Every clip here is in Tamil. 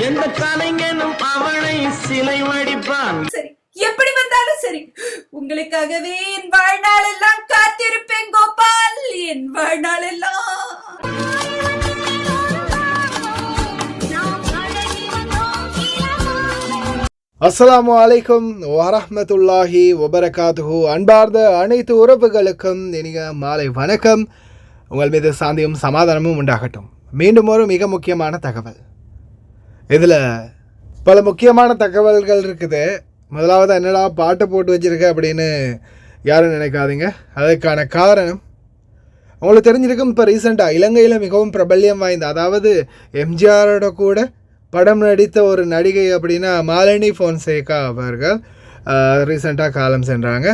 எந்த கலைஞனும் அவனை சிலை வடிப்பான். சரி, எப்படி வந்தாலும் சரி, உங்களுக்காகவே என் வாழ்நாள் எல்லாம் காத்திருப்பேன் கோபால், என் வாழ்நாள் எல்லாம். அஸ்ஸலாமு அலைக்கும் வரஹ்மத்துல்லாஹி வபரகாத்துஹு. அன்பார்ந்த அனைத்து உறவுகளுக்கும் இனிய மாலை வணக்கம். உங்கள் மீது சாந்தியும் சமாதானமும் உண்டாகட்டும். மீண்டும் ஒரு மிக முக்கியமான தகவல். இதில் பல முக்கியமான தகவல்கள் இருக்குது. முதலாவது என்னடா பாட்டு போட்டு வச்சுருக்க அப்படின்னு யாரும் நினைக்காதீங்க. அதுக்கான காரணம் உங்களுக்கு தெரிஞ்சிருக்கும். இப்போ ரீசெண்டாக இலங்கையில் மிகவும் பிரபல்யம் வாய்ந்த, அதாவது எம்ஜிஆரோட கூட படம் நடித்த ஒரு நடிகை அப்படின்னா மாலினி ஃபோன்சேகா அவர்கள் ரீசெண்டாக காலம் சென்றாங்க.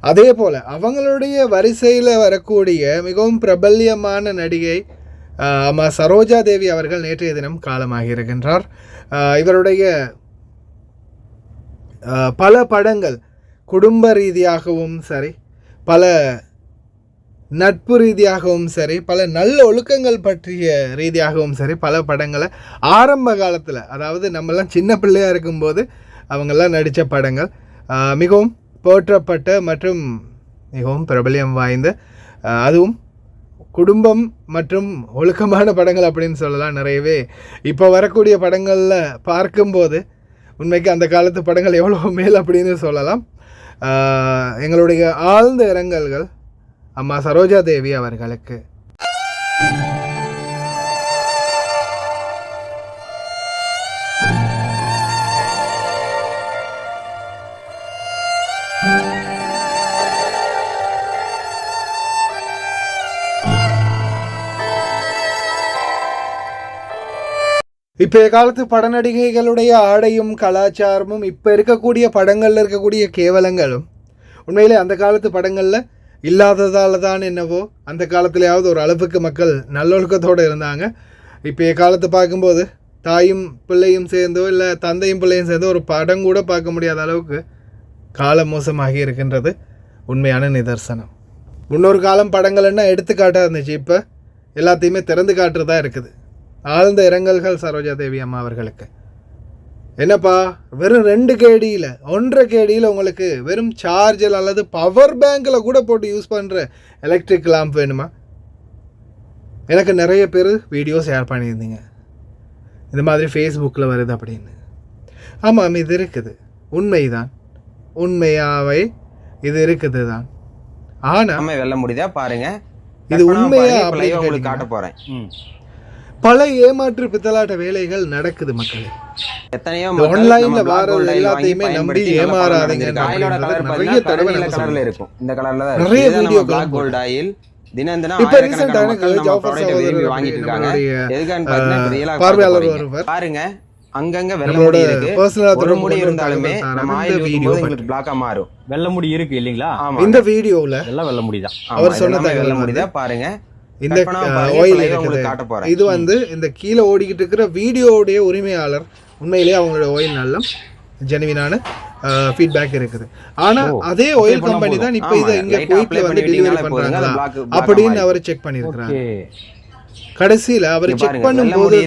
அதே போல் அவங்களுடைய வரிசையில் வரக்கூடிய மிகவும் பிரபல்யமான நடிகை அம்மா சரோஜா தேவி அவர்கள் நேற்றைய தினம் காலமாகி இருக்கின்றார். இவருடைய பல படங்கள் குடும்ப ரீதியாகவும் சரி, பல நட்பு ரீதியாகவும் சரி, பல நல்ல ஒழுக்கங்கள் பற்றிய ரீதியாகவும் சரி, பல படங்களை ஆரம்ப காலத்தில், அதாவது நம்மெல்லாம் சின்ன பிள்ளையாக இருக்கும்போது அவங்கெல்லாம் நடித்த படங்கள் மிகவும் போற்றப்பட்ட மற்றும் மிகவும் பிரபல்யம் வாய்ந்த, அதுவும் குடும்பம் மற்றும் ஒழுக்கமான படங்கள் அப்படின்னு சொல்லலாம். நிறையவே இப்போ வரக்கூடிய படங்களில் பார்க்கும்போது உண்மைக்கு அந்த காலத்து படங்கள் எவ்வளோ மேல் அப்படின்னு சொல்லலாம். எங்களுடைய ஆழ்ந்த இரங்கல்கள் அம்மா சரோஜா தேவி அவர்களுக்கு. இப்போய காலத்து பட நடிகைகளுடைய ஆடையும் கலாச்சாரமும் இப்போ இருக்கக்கூடிய படங்களில் இருக்கக்கூடிய கேவலங்களும் உண்மையிலே அந்த காலத்து படங்களில் இல்லாததால் தான் என்னவோ அந்த காலத்துலையாவது ஒரு அளவுக்கு மக்கள் நல்லொழுக்கத்தோடு இருந்தாங்க. இப்போ காலத்தை பார்க்கும்போது தாயும் பிள்ளையும் சேர்ந்தோ இல்லை தந்தையும் பிள்ளையும் சேர்ந்தோ ஒரு படம் கூட பார்க்க முடியாத அளவுக்கு காலம் மோசமாகி இருக்கின்றது உண்மையான நிதர்சனம். இன்னொரு காலம் படங்கள் என்ன எடுத்துக்காட்டாக இருந்துச்சு, இப்போ எல்லாத்தையுமே திறந்து காட்டுறதா இருக்குது. ஆழ்ந்த இரங்கல்கள் சரோஜா தேவி அம்மா அவர்களுக்கு. என்னப்பா வெறும் 2 கேடியில் 1.5 கேடியில் உங்களுக்கு வெறும் சார்ஜர் அல்லது பவர் பேங்கில் கூட போட்டு யூஸ் பண்ணுற எலக்ட்ரிக் லேம்ப் வேணுமா? எனக்கு நிறைய பேர் வீடியோ ஷேர் பண்ணியிருந்தீங்க, இந்த மாதிரி ஃபேஸ்புக்கில் வருது அப்படின்னு. ஆமாம், இது இருக்குது, உண்மைதான், உண்மையாவே இது இருக்குது தான். ஆனால் வெல்ல முடியுதா பாருங்க, இது உண்மையா அப்படின்னு காட்ட போகிறேன். பல ஏமாற்று பித்தலாட்ட வேலைகள் நடக்குது மக்களே. எத்தனையோ ஆன்லைன்ல வாரது எல்லாத்தையுமே நம்பி ஏமாறாதீங்க. நிறைய தடவை இருக்கும், இந்த கலர்ல தான் நிறைய வீடியோ பிளாக் கோல்ட் ஆயில் பார்வையாளர் ஒருவர் பாருங்க, அங்கங்க வெள்ள முடி இருக்கு. ஒரு முடி இருந்தாலுமே நம்ம ஆயில் ஊத்தும்போது உங்களுக்கு பிளாக்கா மாறும். வெள்ள முடி இருக்கு இல்லீங்களா? இந்த வீடியோல எல்லாம் வெள்ள முடி தான். அவர் சொன்ன வெள்ள முடி தான். பாருங்க, இந்த ஆயில் இருக்குது. இது வந்து இந்த கீழே ஓடிக்கிட்டு இருக்கிற வீடியோடைய உரிமையாளர் உண்மையிலேயே அவங்களோட ஆயில் நல்ல ஜெனுவினான ஃபீட்பேக் இருக்குது. ஆனா அதே ஆயில் கம்பெனி தான் இப்போ இதை இங்க குவைட்ல வந்து டெலிவரி பண்றாங்களா அப்படின்னு அவர் செக் பண்ணியிருக்கிறாங்க. கடைசியில அவர் செக் பண்ணும்போது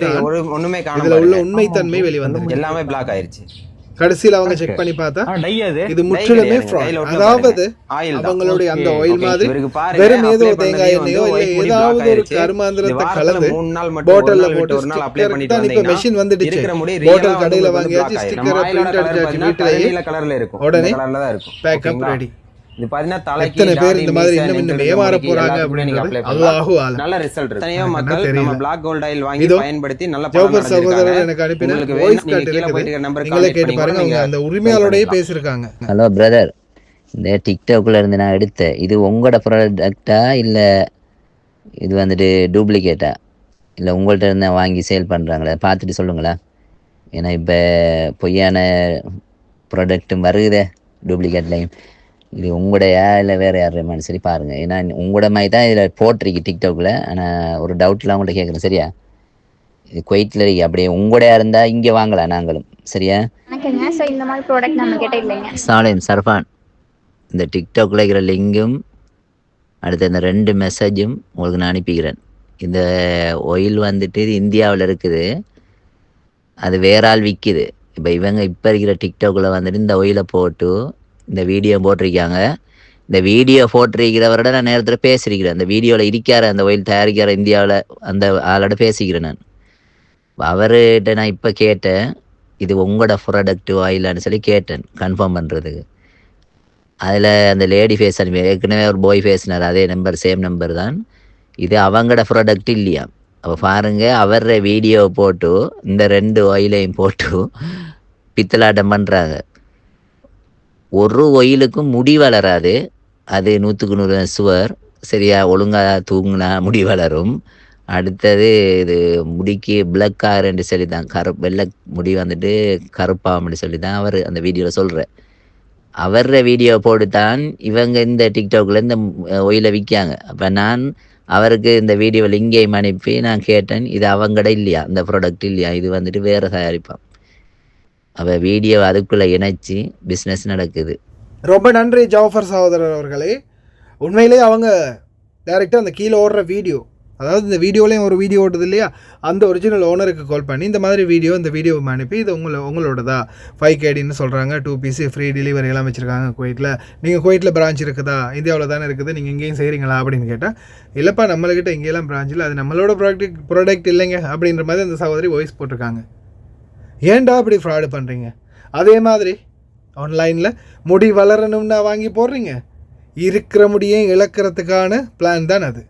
ஒண்ணுமே இதுல உள்ள உண்மைத்தன்மை வெளிவந்துருக்கு. எல்லாமே பிளாக் ஆயிருச்சு. கடைசியில் அவங்க செக் பண்ணி பார்த்தா இது முற்றிலுமே ஃப்ராட். அதாவது அவங்களுடைய அந்த ஆயில் மாதிரி வெறும் ஏதோ தேங்காய் எண்ணெயோ இல்லை ஏதாவது ஒரு கருமாந்திரத்தை கலந்து பாட்டில்ல போட்டு இப்ப மெஷின் வந்துடுச்சு. பாட்டில் கடையில வாங்கியாச்சு, ஸ்டிக்கரை பிரிண்ட் அடிச்சாச்சு, வீட்டிலேயே உடனே பேக்கப் ரெடி. இது பாத்தீங்கன்னா தலைக்கு எத்தனை பேர் இந்த மாதிரி இன்னும் ஏமாற போறாங்க அப்படின்றது அல்லாஹு ஆலம். நல்ல ரிசல்ட் இருக்கு. எத்தனையோ மக்கள் நம்ம பிளாக் கோல்ட் ஆயில் வாங்கி பயன்படுத்தி நல்ல ஜோபர் சகோதரர் எனக்கு அனுப்பின வாய்ஸ் கட் இருக்குது, நீங்களே கேட்டு பாருங்க. அவங்க அந்த உரிமையாளரோடயே பேசியிருக்காங்க. ஹலோ பிரதர், இந்த டிக்டாக்ல இருந்து நான் எடுத்த இது உங்களோட ப்ராடக்டா இல்லை இது வந்துட்டு டூப்ளிகேட்டா இல்லை உங்கள்கிட்ட இருந்து வாங்கி சேல் பண்ணுறாங்களே பார்த்துட்டு சொல்லுங்களா. ஏன்னா இப்போ பொய்யான ப்ராடக்ட்டும் வருகுதே டூப்ளிகேட்லையும். இது உங்களுடையா இல்லை வேறு யார் சரி பாருங்கள். ஏன்னா உங்களோட மாதிரி தான் இதில் போட்டிருக்கு டிக்டாக்ல. ஆனால் ஒரு டவுட்லாம் உங்கள்கிட்ட கேட்குறேன், சரியா? இது குவைத்தில் இருக்கு, அப்படியே உங்களுடையா இருந்தால் இங்கே வாங்கலாம் நாங்களும், சரியா? இந்த மாதிரி ப்ராடக்ட் நம்ம கிட்ட இல்லைங்க. சாலேம் சர்ஃபான், இந்த டிக்டாக்ல இருக்கிற லிங்கும் அடுத்த இந்த 2 மெசேஜும் உங்களுக்கு நான் அனுப்பிக்கிறேன். இந்த ஆயில் வந்துட்டு இது இந்தியாவில் இருக்குது. அது வேற ஆள் விற்கிது. இப்போ இவங்க இப்போ இருக்கிற டிக்டாக்கில் வந்துட்டு இந்த ஒயிலை போட்டு இந்த வீடியோ போட்டிருக்காங்க. இந்த வீடியோ போட்டிருக்கிறவரோட நான் நேரத்தில் பேசியிருக்கிறேன். அந்த வீடியோவில் இருக்கார அந்த ஒயில் தயாரிக்கிற இந்தியாவில் அந்த ஆளோட பேசிக்கிறேன் நான். அவர்கிட்ட நான் இப்போ கேட்டேன், இது உங்களோட ப்ராடக்ட் ஆயிலான்னு சொல்லி கேட்டேன் கன்ஃபார்ம் பண்ணுறதுக்கு. அதில் அந்த லேடி ஃபேஸ் அனுப்பி ஏற்கனவே ஒரு பாய் ஃபேஸ்னார், அதே நம்பர் சேம் நம்பர் தான். இது அவங்களோட ப்ராடக்ட் இல்லையா. அப்போ பாருங்க, அவர வீடியோவை போட்டு இந்த 2 ஆயிலையும் போட்டு பித்தலாட்டம் பண்ணுறாங்க. ஒரு ஒயிலுக்கும் முடி வளராது, அது 100க்கு 100 சுவர். சரியா ஒழுங்காக தூங்கினா முடி வளரும். அடுத்தது இது முடிக்கு பிளாக் ஆகுன்னு சொல்லி தான், வெள்ளை முடி வந்துட்டு கருப்பாகும்னு சொல்லி தான் அவர் அந்த வீடியோவில் சொல்கிறார். அவர வீடியோ போட்டு தான் இவங்க இந்த டிக்டாக்ல இந்த ஒயிலை விற்காங்க. அப்போ நான் அவருக்கு இந்த வீடியோ லிங்கையும் அனுப்பி நான் கேட்டேன், இது அவங்கட இல்லையா, இந்த ப்ராடக்ட் இல்லையா, இது வந்துட்டு வேறு தயாரிப்பான். அப்போ வீடியோ அதுக்குள்ளே இணைச்சி பிஸ்னஸ் நடக்குது. ரொம்ப நன்றி ஜாஃபர் சகோதரர் அவர்களே. உண்மையிலே அவங்க டைரெக்டாக அந்த கீழே ஓடுற வீடியோ, அதாவது இந்த வீடியோலேயும் ஒரு வீடியோ ஓடுது இல்லையா, அந்த ஒரிஜினல் ஓனருக்கு கால் பண்ணி இந்த மாதிரி இந்த வீடியோவை அனுப்பி இது உங்களோடதா 5KDன்னு சொல்கிறாங்க, 2 பீஸு ஃப்ரீ டெலிவரி எல்லாம் வச்சுருக்காங்க குவைட்டில். நீங்கள் குவைட்டில் பிரான்ச் இருக்குதா, இந்தியாவில் தானே இருக்குது, நீங்கள் எங்கேயும் செய்கிறீங்களா அப்படின்னு கேட்டால், இல்லைப்பா நம்மள்கிட்ட எங்கேயெல்லாம் பிரான்ச்சில், அது நம்மளோட ப்ராடக்ட் இல்லைங்க அப்படின்ற மாதிரி அந்த சகோதரி வாய்ஸ் போட்டிருக்காங்க. ஏன்டா அப்படி ஃப்ராடு பண்ணுறீங்க? அதே மாதிரி ஆன்லைனில் முடி வளரணும்னா வாங்கி போடுறீங்க, இருக்கிற முடியும் இழக்கிறதுக்கான பிளான் தான் அது,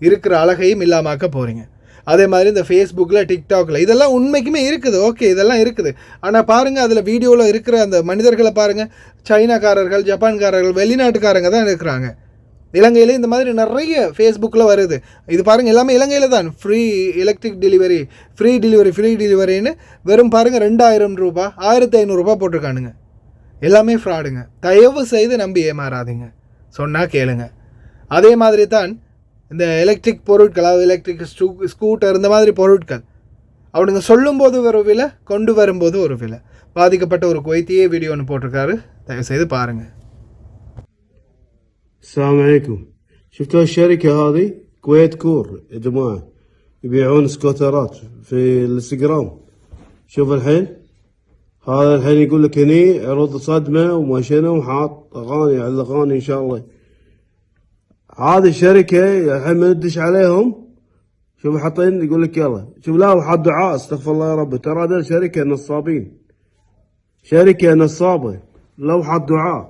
இருக்கிற அழகையும் இல்லாமாக்க போகிறீங்க. அதே மாதிரி இந்த ஃபேஸ்புக்கில் டிக்டாக்ல இதெல்லாம் உண்மைக்குமே இருக்குது, ஓகே இதெல்லாம் இருக்குது. ஆனால் பாருங்கள், அதில் வீடியோவில் இருக்கிற அந்த மனிதர்களை பாருங்கள், சைனாக்காரர்கள், ஜப்பான்காரர்கள், வெளிநாட்டுக்காரங்க தான் இருக்கிறாங்க. இலங்கையில் இந்த மாதிரி நிறைய ஃபேஸ்புக்கில் வருது. இது பாருங்கள், எல்லாமே இலங்கையில் தான். ஃப்ரீ எலக்ட்ரிக் டெலிவரி, ஃப்ரீ டெலிவரின்னு வெறும் பாருங்கள் 2000 ரூபா, 1500 ரூபா போட்டிருக்கானுங்க. எல்லாமே ஃப்ராடுங்க. தயவு செய்து நம்பி ஏமாறாதீங்க, சொன்னால் கேளுங்க. அதே மாதிரி தான் இந்த எலக்ட்ரிக் பொருட்கள், அதாவது எலக்ட்ரிக் ஸ்கூட்டர், இந்த மாதிரி பொருட்கள் அவனுங்க சொல்லும்போது ஒரு விலை, கொண்டு வரும்போது ஒரு விலை. பாதிக்கப்பட்ட ஒரு குவைத்தியே வீடியோ ஒன்று போட்டிருக்காரு, தயவுசெய்து பாருங்கள். السلام عليكم. شفتوا الشركة هذه كويت كور يا جماعة، يبيعون سكوترات في الانستغرام. شوف الحين هذا الحين يقول لك هني عروض صدمة وما شنو، وحاط أغاني على الأغاني إن شاء الله. هذه الشركة الحين ما ندش عليهم، شوف حاطين يقول لك يلا شوف، لا وحاط دعاء استغفر الله يا رب، ترى هذول شركة نصابين، شركة نصابة. لو حاط دعاء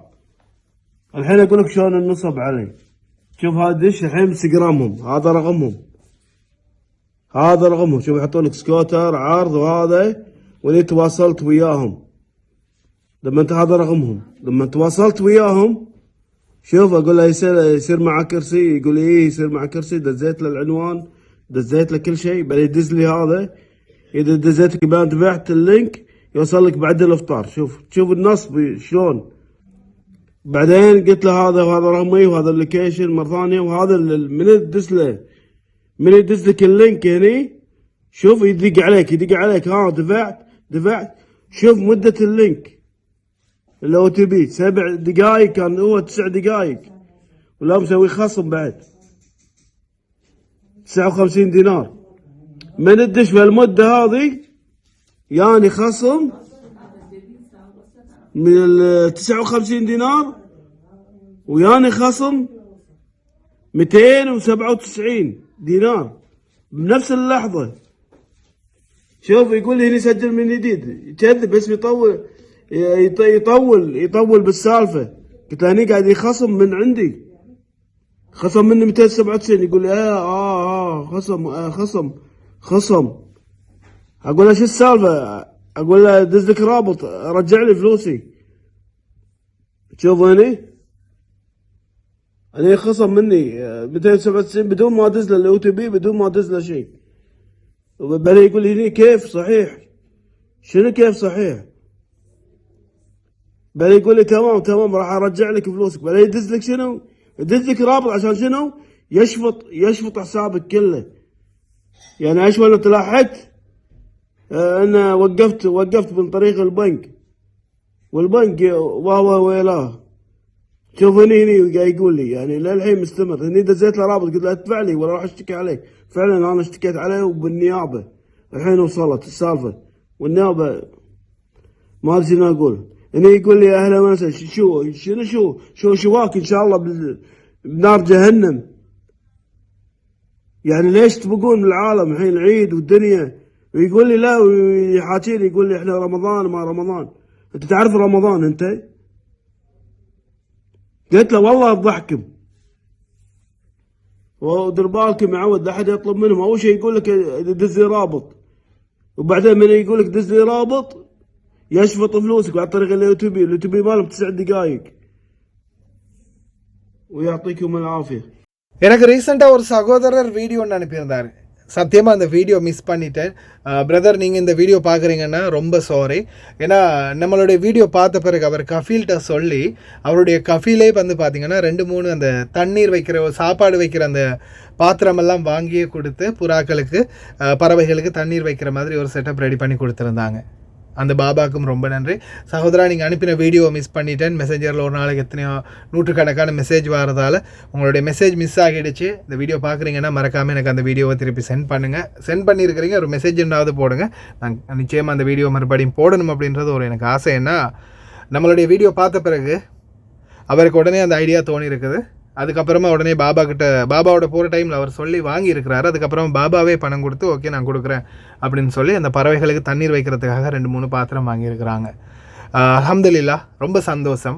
الحين اقول لك شلون النصب علي. شوف هذا دش الحين انستغرامهم، هذا رقمهم، هذا رقمهم. شوف يحطون لك سكوتر عرض وهذا، واني تواصلت وياهم. لما انت هذا رقمهم، لما تواصلت وياهم شوف اقول له يصير معه كرسي، يقول لي ايه يصير معه كرسي. دزيت له العنوان، دزيت له كل شيء، بعدين يدز لي هذا. اذا دزيت لك بعد بعت اللينك يوصل لك بعد الافطار. شوف النصب شلون. بعدين قلت له هذا وهذا رقمي وهذا اللوكيشن مرة ثانية، وهذا من يدز له، من يدز لك اللينك هني. شوف يدق عليك ها دفعت. شوف مدة اللينك اللي هو تبي 7 دقائق، كان هو 9 دقائق، ولا مسوي خصم بعد 59 دينار. من الدش في المدة هذه يعني خصم من 59 دينار، وياني خصم 297 دينار بنفس اللحظة. شوف يقول لي هنا سجل من جديد، يكذب بس يطول بالسالفة. قلت له هني قاعد يخصم من عندي، خصم مني 297. يقول لي خصم. اقول له شو السالفة؟ اقول له دز لك رابط رجع لي فلوسي. تشوف هني خصم مني 297 بدون ما دز له الاو تي بي، بدون ما دز له شيء. بعدين يقول لي هني كيف صحيح؟ شنو كيف صحيح؟ بعدين يقول لي تمام راح ارجع لك فلوسك. بعدين يدز لك شنو؟ يدز لك رابط عشان شنو؟ يشفط حسابك كله. يعني اشوى انت لاحظت انا وقفت من طريق البنك، والبنك وهو ويلاه. شوف هني قاعد يقول لي يعني للحين مستمر. هني دزيت له رابط، قلت له ادفع لي ولا راح اشتكي عليك. فعلا انا اشتكيت عليه وبالنيابه، الحين وصلت السالفه. والنوبة ما ادري شنو اقول. هنا يقول لي اهلا وسهلا شو شواك ان شاء الله بنار جهنم. يعني ليش تبقون العالم الحين العيد والدنيا ويقول لي لا ويحاكيني يقول لي احنا رمضان ما رمضان. انت تعرف رمضان انت؟ قلت له والله بضحكم ودير بالكم معود لا احد يطلب منهم اول شيء يقول لك دز لي رابط وبعدين من يقول لك دز لي رابط يشفط فلوسك عن طريق اليوتيوبي مالهم 9 دقائق ويعطيكم العافيه. எனக்கு ரீசெண்டாக ஒரு சகோதரர் வீடியோ ஒன்று அனுப்பியிருந்தார். சத்தியமாக அந்த வீடியோ மிஸ் பண்ணிட்டேன். பிரதர் நீங்கள் இந்த வீடியோ பார்க்குறீங்கன்னா ரொம்ப சாரி. ஏன்னா நம்மளுடைய வீடியோ பார்த்த பிறகு அவர் கஃபீல்கிட்ட சொல்லி அவருடைய கஃபீலே வந்து பார்த்திங்கன்னா 2-3 அந்த தண்ணீர் வைக்கிற சாப்பாடு வைக்கிற அந்த பாத்திரமெல்லாம் வாங்கியே கொடுத்து புறாக்களுக்கு பறவைகளுக்கு தண்ணீர் வைக்கிற மாதிரி ஒரு செட்டப் ரெடி பண்ணி கொடுத்துருந்தாங்க. அந்த பாபாவுக்கும் ரொம்ப நன்றி. சகோதரா நீங்கள் அனுப்பின வீடியோவை மிஸ் பண்ணிட்டேன். மெசேஞ்சரில் ஒரு நாளைக்கு எத்தனையோ நூற்றுக்கணக்கான மெசேஜ் வரதால் உங்களுடைய மெசேஜ் மிஸ் ஆகிடுச்சு. இந்த வீடியோ பார்க்குறீங்கன்னா மறக்காமல் எனக்கு அந்த வீடியோவை திருப்பி சென்ட் பண்ணுங்கள். சென்ட் பண்ணியிருக்கிறீங்க ஒரு மெசேஜ் என்னாவது போடுங்க. நான் நிச்சயமாக அந்த வீடியோ மறுபடியும் போடணும் அப்படின்றது ஒரு எனக்கு ஆசை. என்ன நம்மளுடைய வீடியோ பார்த்த பிறகு அவருக்கு உடனே அந்த ஐடியா தோணி இருக்குது. அதுக்கப்புறமா உடனே பாபாவோட போகிற டைமில் அவர் சொல்லி வாங்கியிருக்கிறாரு. அதுக்கப்புறம் பாபாவே பணம் கொடுத்து ஓகே நான் கொடுக்குறேன் அப்படின்னு சொல்லி அந்த பறவைகளுக்கு தண்ணீர் வைக்கிறதுக்காக 2-3 பாத்திரம் வாங்கியிருக்கிறாங்க. அல்ஹம்துலில்லாஹ் ரொம்ப சந்தோஷம்.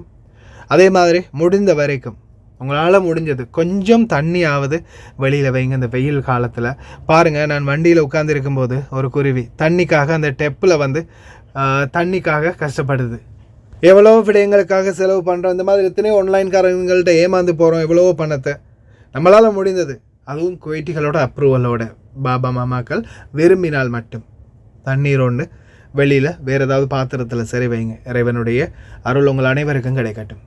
அதே மாதிரி முடிந்த வரைக்கும் உங்களால் முடிஞ்சது கொஞ்சம் தண்ணியாவது வெளியில் வைங்க. இந்த வெயில் காலத்தில் பாருங்கள், நான் வண்டியில் உட்காந்துருக்கும்போது ஒரு குருவி தண்ணிக்காக அந்த டெப்பில் வந்து தண்ணிக்காக கஷ்டப்படுது. எவ்வளோ விடயங்களுக்காக செலவு பண்ணுறோம். இந்த மாதிரி எத்தனையோ ஆன்லைன்காரங்கள்ட்ட ஏமாந்து போகிறோம் எவ்வளவோ பணத்தை. நம்மளால் முடிந்தது, அதுவும் குவைட்டிகளோட அப்ரூவலோட பாபா மாமாக்கள் விரும்பினால் மட்டும் தண்ணீர் ஒன்று வெளியில் வேறு ஏதாவது பாத்திரத்தில் சரி வைங்க. இறைவனுடைய அருள் உங்கள் அனைவருக்கும் கிடைக்கட்டும்.